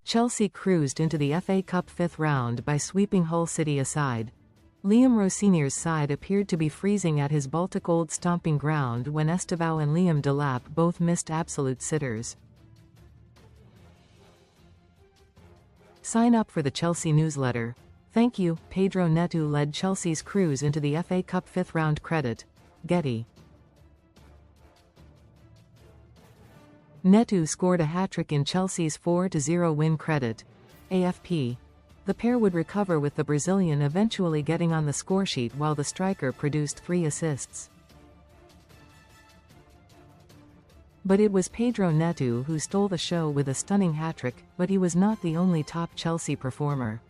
Chelsea cruised into the FA Cup fifth round by sweeping Hull City aside. Liam Rosenier's side appeared to be freezing at his Baltic old stomping ground when Estevao and Liam Delap both missed absolute sitters. Sign up for the Chelsea newsletter. Thank you. Pedro Neto led Chelsea's cruise into the FA Cup fifth round. Credit. Getty. Neto scored a hat-trick in Chelsea's 4-0 win. Credit. AFP. The pair would recover with the Brazilian eventually getting on the scoresheet while the striker produced 3 assists. But it was Pedro Neto who stole the show with a stunning hat-trick, but he was not the only top Chelsea performer.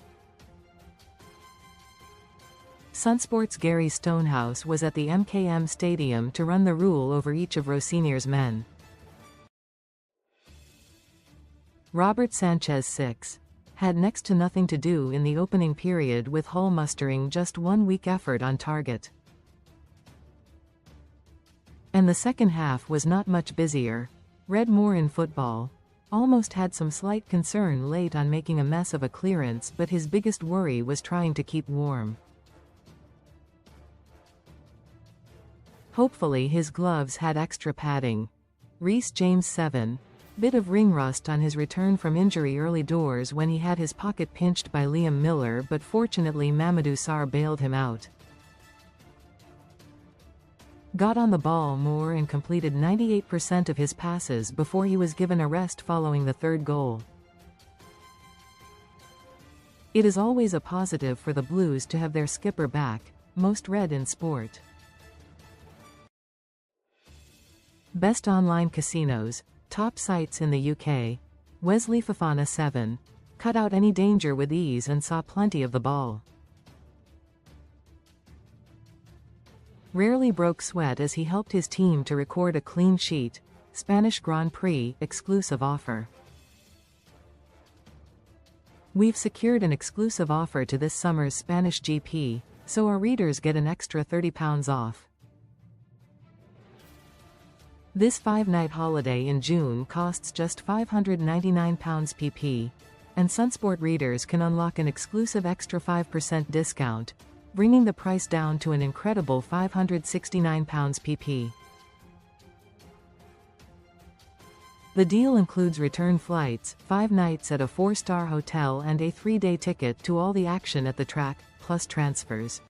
SunSport's Gary Stonehouse was at the MKM Stadium to run the rule over each of Rosenier's men. Robert SANCHEZ 6. Had next to nothing to do in the opening period with Hull mustering just 1 weak effort on target. And the second half was not much busier. Read more in Football. Almost had some slight concern late on making a mess of a clearance, but his biggest worry was trying to keep warm. Hopefully his gloves had extra padding. Reece James 7. Bit of ring rust on his return from injury early doors when he had his pocket pinched by Liam Miller, but fortunately Mamadou Sarr bailed him out. Got on the ball more and completed 98% of his passes before he was given a rest following the third goal. It is always a positive for the Blues to have their skipper back. Most read in Sport. Best online casinos. Top sites in the UK. Wesley Fofana 7. Cut out any danger with ease and saw plenty of the ball. Rarely broke sweat as he helped his team to record a clean sheet. Spanish Grand Prix exclusive offer. We've secured an exclusive offer to this summer's Spanish GP, so our readers get an extra £30 off. This 5-night holiday in June costs just £599 pp, and SunSport readers can unlock an exclusive extra 5% discount, bringing the price down to an incredible £569 pp. The deal includes return flights, 5 nights at a 4-star hotel and a 3-day ticket to all the action at the track, plus transfers.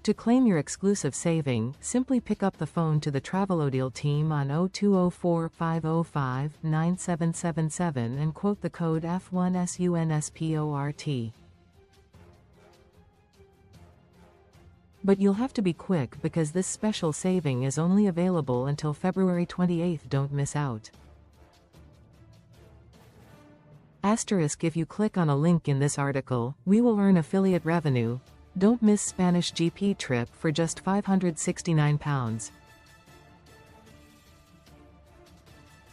To claim your exclusive saving, simply pick up the phone to the Travelodil team on 0204-505-9777 and quote the code F1SUNSPORT. But you'll have to be quick because this special saving is only available until February 28. Don't miss out. Asterisk: if you click on a link in this article, we will earn affiliate revenue. Don't miss Spanish GP trip for just £569.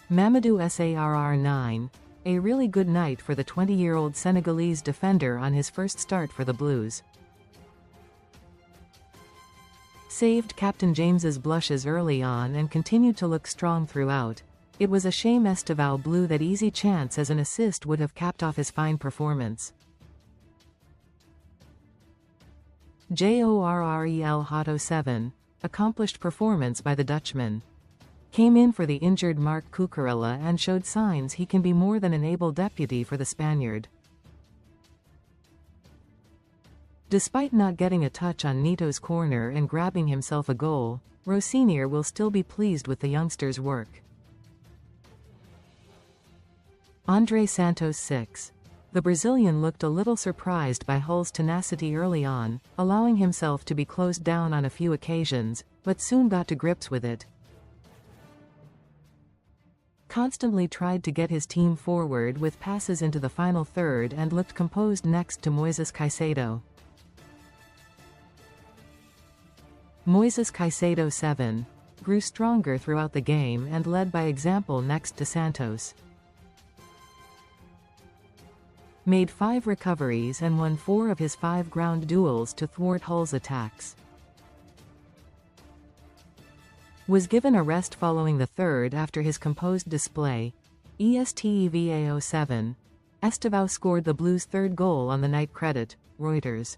Mamadou Sarr 9. A really good night for the 20-year-old Senegalese defender on his first start for the Blues. Saved Captain James's blushes early on and continued to look strong throughout. It was a shame Estevao blew that easy chance, as an assist would have capped off his fine performance. Jorrel Hato 7. Accomplished performance by the Dutchman. Came in for the injured Marc Cucurella and showed signs he can be more than an able deputy for the Spaniard. Despite not getting a touch on Neto's corner and grabbing himself a goal, Rosenior will still be pleased with the youngster's work. Andre Santos 6. The Brazilian looked a little surprised by Hull's tenacity early on, allowing himself to be closed down on a few occasions, but soon got to grips with it. Constantly tried to get his team forward with passes into the final third and looked composed next to Moises Caicedo. Moises Caicedo 7. Grew stronger throughout the game and led by example next to Santos. Made 5 recoveries and won 4 of his 5 ground duels to thwart Hull's attacks. Was given a rest following the third after his composed display. Estevao 7. Estevao scored the Blues' third goal on the night. Credit, Reuters.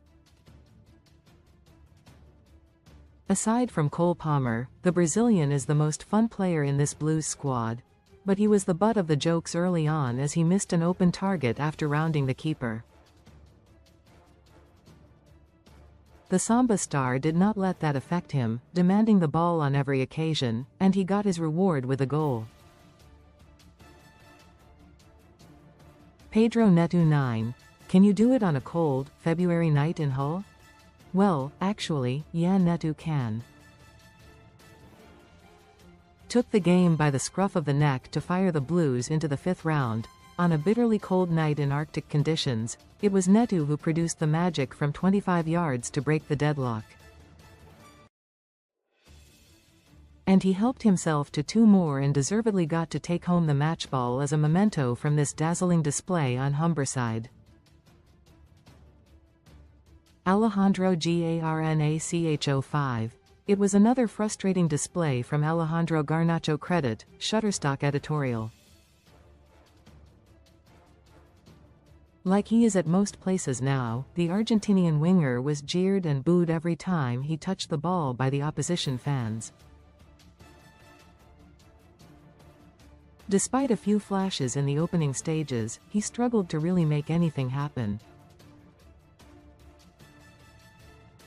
Aside from Cole Palmer, the Brazilian is the most fun player in this Blues squad. But he was the butt of the jokes early on as he missed an open target after rounding the keeper. The Samba star did not let that affect him, demanding the ball on every occasion, and he got his reward with a goal. Pedro Neto 9. Can you do it on a cold, February night in Hull? Well, actually, yeah, Neto can. Took the game by the scruff of the neck to fire the Blues into the fifth round. On a bitterly cold night in Arctic conditions, it was Neto who produced the magic from 25 yards to break the deadlock. And he helped himself to two more and deservedly got to take home the matchball as a memento from this dazzling display on Humberside. Alejandro Garnacho 5. It was another frustrating display from Alejandro Garnacho. Credit, Shutterstock editorial. Like he is at most places now, the Argentinian winger was jeered and booed every time he touched the ball by the opposition fans. Despite a few flashes in the opening stages, he struggled to really make anything happen.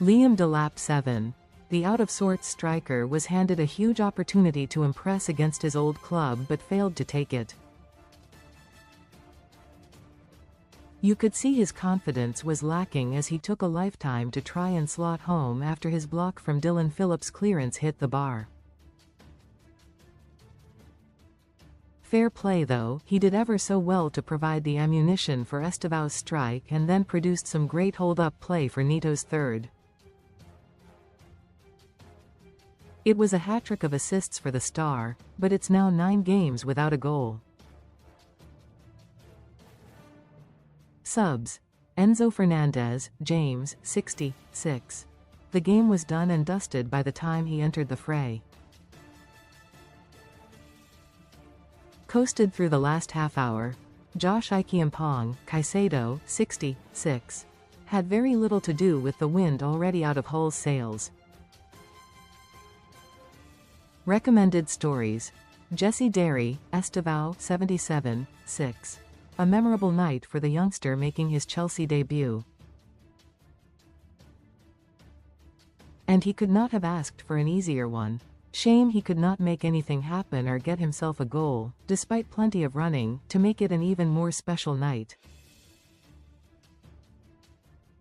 Liam Delap 7. The out-of-sorts striker was handed a huge opportunity to impress against his old club but failed to take it. You could see his confidence was lacking as he took a lifetime to try and slot home after his block from Dylan Phillips' clearance hit the bar. Fair play though, he did ever so well to provide the ammunition for Estevao's strike and then produced some great hold-up play for Neto's third. It was a hat-trick of assists for the star, but it's now 9 games without a goal. Subs. Enzo Fernandez, James, 66. The game was done and dusted by the time he entered the fray. Coasted through the last half hour. Josh Ikeampong, Caicedo, 66. Had very little to do with the wind already out of Hull's sails. Recommended stories. Jesse Derry, Estevao, 77, 6. A memorable night for the youngster making his Chelsea debut. And he could not have asked for an easier one. Shame he could not make anything happen or get himself a goal, despite plenty of running, to make it an even more special night.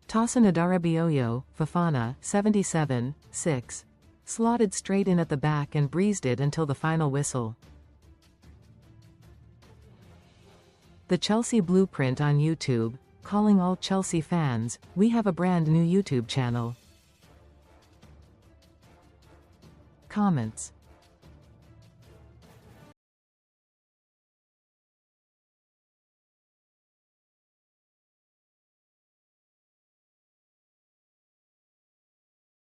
Tosin Adarabioyo, Fofana, 77, 6. Slotted straight in at the back and breezed it until the final whistle. The Chelsea Blueprint on YouTube, calling all Chelsea fans, we have a brand new YouTube channel. Comments.